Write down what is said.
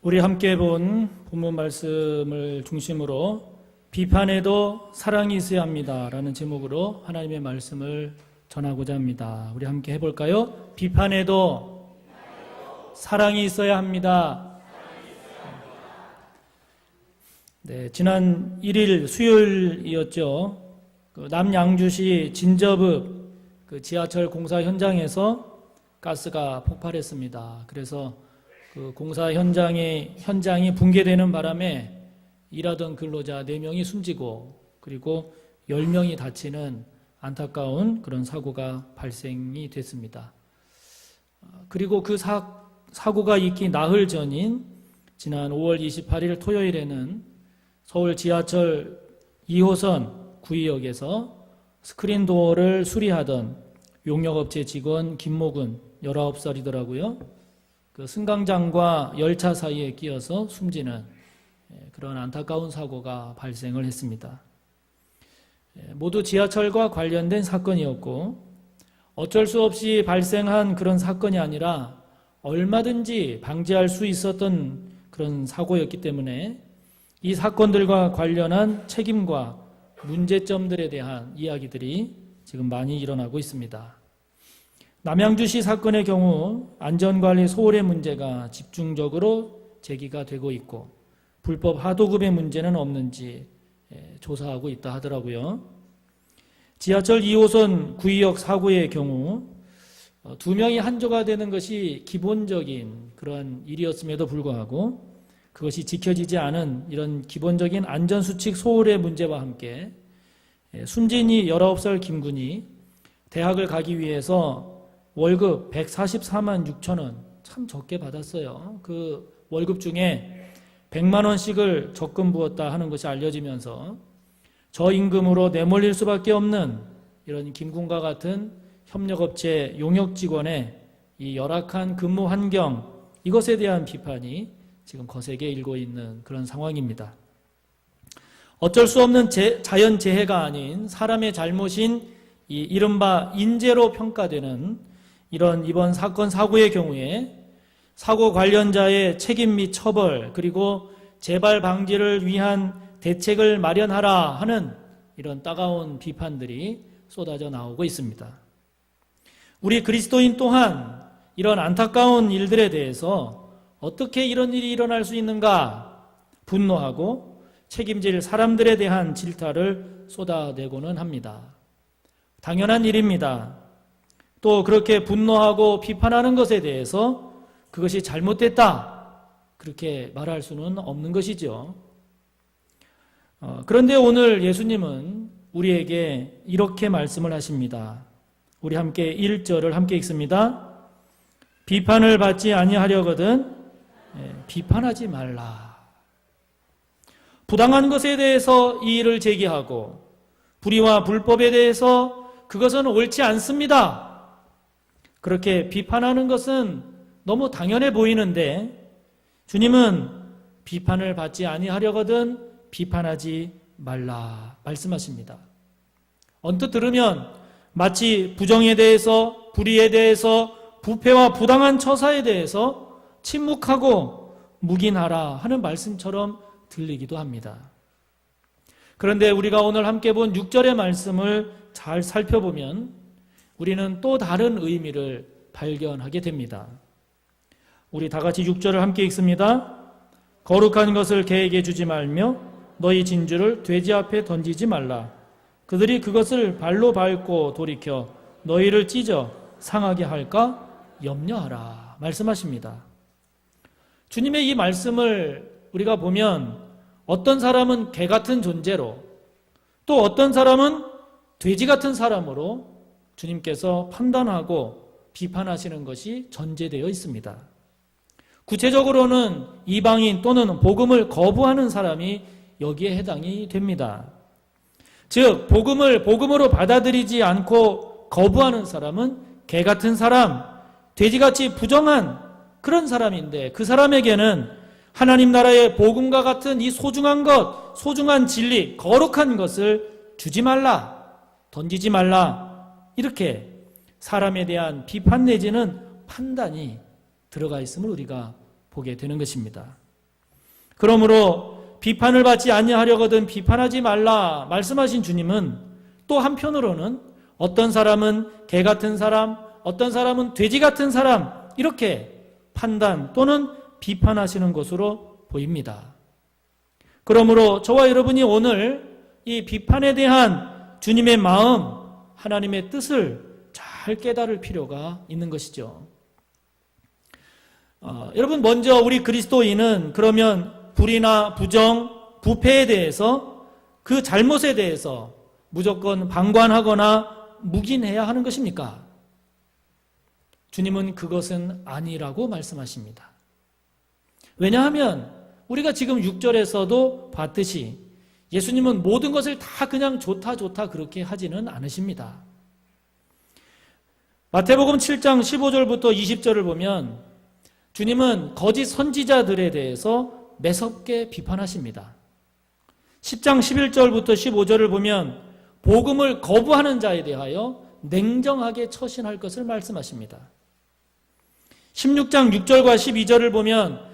우리 함께 본 본문 말씀을 중심으로 비판에도 사랑이 있어야 합니다 라는 제목으로 하나님의 말씀을 전하고자 합니다. 우리 함께 해볼까요? 비판에도 사랑이 있어야 합니다. 네, 지난 1일 수요일이었죠. 남양주시 진저읍 지하철 공사 현장에서 가스가 폭발했습니다. 그래서 그 공사 현장이 붕괴되는 바람에 일하던 근로자 4명이 숨지고 그리고 10명이 다치는 안타까운 그런 사고가 발생이 됐습니다. 그리고 그 사고가 있기 나흘 전인 지난 5월 28일 토요일에는 서울 지하철 2호선 구의역에서 스크린도어를 수리하던 용역업체 직원 김모근 19살이더라고요. 그 승강장과 열차 사이에 끼어서 숨지는 그런 안타까운 사고가 발생을 했습니다. 모두 지하철과 관련된 사건이었고 어쩔 수 없이 발생한 그런 사건이 아니라 얼마든지 방지할 수 있었던 그런 사고였기 때문에 이 사건들과 관련한 책임과 문제점들에 대한 이야기들이 지금 많이 일어나고 있습니다. 남양주시 사건의 경우 안전관리 소홀의 문제가 집중적으로 제기가 되고 있고 불법 하도급의 문제는 없는지 조사하고 있다 하더라고요. 지하철 2호선 구의역 사고의 경우 2명이 한조가 되는 것이 기본적인 그런 일이었음에도 불구하고 그것이 지켜지지 않은 이런 기본적인 안전수칙 소홀의 문제와 함께 순진이 19살 김군이 대학을 가기 위해서 월급 144만 6천 원 참 적게 받았어요. 그 월급 중에 100만 원씩을 적금 부었다 하는 것이 알려지면서 저임금으로 내몰릴 수밖에 없는 이런 김군과 같은 협력업체 용역 직원의 이 열악한 근무 환경, 이것에 대한 비판이 지금 거세게 일고 있는 그런 상황입니다. 어쩔 수 없는 자연재해가 아닌 사람의 잘못인 이 이른바 인재로 평가되는 이번 사건 사고의 경우에 사고 관련자의 책임 및 처벌 그리고 재발 방지를 위한 대책을 마련하라 하는 이런 따가운 비판들이 쏟아져 나오고 있습니다. 우리 그리스도인 또한 이런 안타까운 일들에 대해서 어떻게 이런 일이 일어날 수 있는가 분노하고 책임질 사람들에 대한 질타를 쏟아내고는 합니다. 당연한 일입니다. 또 그렇게 분노하고 비판하는 것에 대해서 그것이 잘못됐다 그렇게 말할 수는 없는 것이죠. 그런데 오늘 예수님은 우리에게 이렇게 말씀을 하십니다. 우리 함께 1절을 함께 읽습니다. 비판을 받지 아니하려거든 비판하지 말라. 부당한 것에 대해서 이의를 제기하고 불의와 불법에 대해서 그것은 옳지 않습니다. 그렇게 비판하는 것은 너무 당연해 보이는데 주님은 비판을 받지 아니하려거든 비판하지 말라 말씀하십니다. 언뜻 들으면 마치 부정에 대해서 불의에 대해서 부패와 부당한 처사에 대해서 침묵하고 묵인하라 하는 말씀처럼 들리기도 합니다. 그런데 우리가 오늘 함께 본 6절의 말씀을 잘 살펴보면 우리는 또 다른 의미를 발견하게 됩니다. 우리 다 같이 6절을 함께 읽습니다. 거룩한 것을 개에게 주지 말며 너희 진주를 돼지 앞에 던지지 말라. 그들이 그것을 발로 밟고 돌이켜 너희를 찢어 상하게 할까 염려하라 말씀하십니다. 주님의 이 말씀을 우리가 보면 어떤 사람은 개 같은 존재로 또 어떤 사람은 돼지 같은 사람으로 주님께서 판단하고 비판하시는 것이 전제되어 있습니다. 구체적으로는 이방인 또는 복음을 거부하는 사람이 여기에 해당이 됩니다. 즉 복음으로 받아들이지 않고 거부하는 사람은 개 같은 사람, 돼지같이 부정한 그런 사람인데 그 사람에게는 하나님 나라의 복음과 같은 이 소중한 것, 소중한 진리, 거룩한 것을 주지 말라, 던지지 말라 이렇게 사람에 대한 비판 내지는 판단이 들어가 있음을 우리가 보게 되는 것입니다. 그러므로 비판을 받지 아니하려거든 비판하지 말라 말씀하신 주님은 또 한편으로는 어떤 사람은 개 같은 사람, 어떤 사람은 돼지 같은 사람 이렇게 판단 또는 비판하시는 것으로 보입니다. 그러므로 저와 여러분이 오늘 이 비판에 대한 주님의 마음, 하나님의 뜻을 잘 깨달을 필요가 있는 것이죠. 여러분 먼저 우리 그리스도인은 그러면 불의나 부정, 부패에 대해서 그 잘못에 대해서 무조건 방관하거나 묵인해야 하는 것입니까? 주님은 그것은 아니라고 말씀하십니다. 왜냐하면 우리가 지금 6절에서도 봤듯이 예수님은 모든 것을 다 그냥 좋다 그렇게 하지는 않으십니다. 마태복음 7장 15절부터 20절을 보면 주님은 거짓 선지자들에 대해서 매섭게 비판하십니다. 10장 11절부터 15절을 보면 복음을 거부하는 자에 대하여 냉정하게 처신할 것을 말씀하십니다. 16장 6절과 12절을 보면